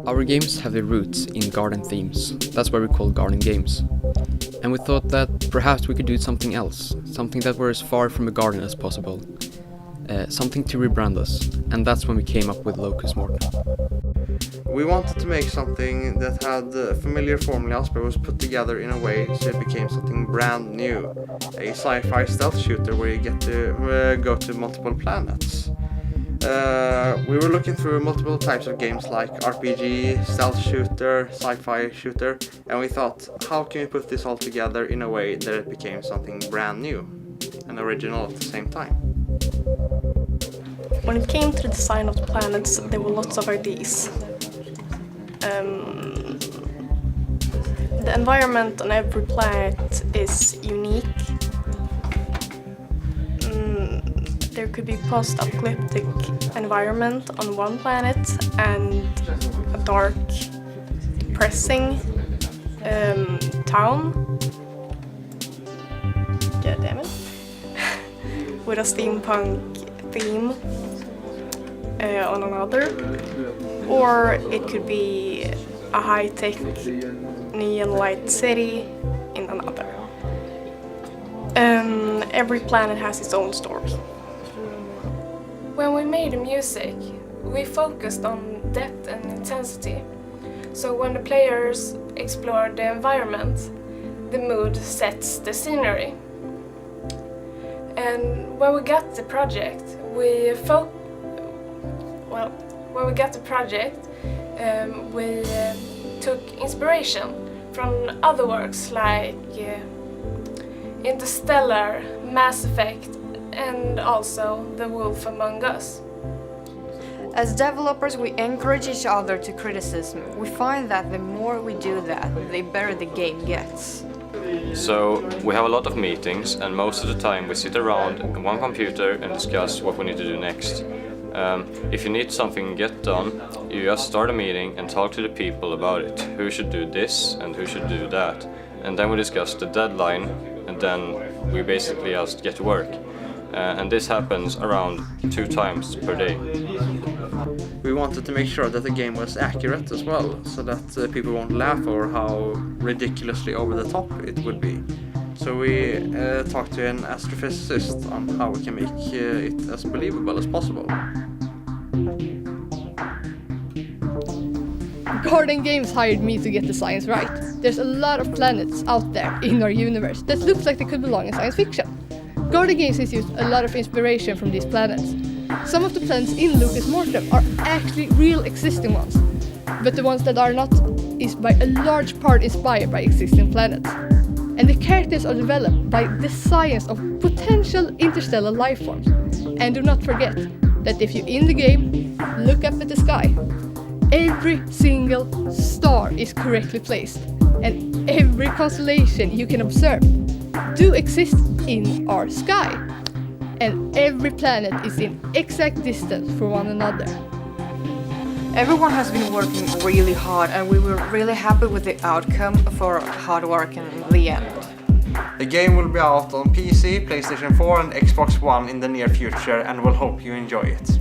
Our games have their roots in garden themes. That's why we call garden games. And we thought that perhaps we could do something else, something that were as far from a garden as possible. Something to rebrand us, and that's when we came up with Locus Mortem. We wanted to make something that had familiar formulas but was put together in a way so it became something brand new. A sci-fi stealth shooter where you get to go to multiple planets. We were looking through multiple types of games like RPG, stealth shooter, sci-fi shooter, and we thought, how can we put this all together in a way that it became something brand new and original at the same time? When it came to the design of the planets, there were lots of ideas. The environment on every planet is unique. There could be post-apocalyptic environment on one planet and a dark, depressing town. Yeah, damn it. With a steampunk theme on another. Or it could be a high-tech neon light city in another. Every planet has its own story. When we made the music, we focused on depth and intensity. So when the players explore the environment, the mood sets the scenery. And when we got the project, we took inspiration from other works like Interstellar, Mass Effect, and also The Wolf Among Us. As developers, we encourage each other to criticism. We find that the more we do that, the better the game gets. So we have a lot of meetings, and most of the time we sit around one computer and discuss what we need to do next. If you need something get done, you just start a meeting and talk to the people about it. Who should do this and who should do that. And then we discuss the deadline, and then we basically just get to work. And this happens around 2 times per day. We wanted to make sure that the game was accurate as well, so that people won't laugh over how ridiculously over the top it would be. So we talked to an astrophysicist on how we can make it as believable as possible. Garden Games hired me to get the science right. There's a lot of planets out there in our universe that looks like they could belong in science fiction. Garden Games has used a lot of inspiration from these planets. Some of the planets in Locus Mortem are actually real existing ones, but the ones that are not is by a large part inspired by existing planets. And the characters are developed by the science of potential interstellar life forms. And do not forget that if you in the game look up at the sky, every single star is correctly placed, and every constellation you can observe do exist in our sky, and every planet is in exact distance from one another. Everyone has been working really hard, and we were really happy with the outcome for hard work in the end. The game will be out on PC, PlayStation 4 and Xbox One in the near future, and we'll hope you enjoy it.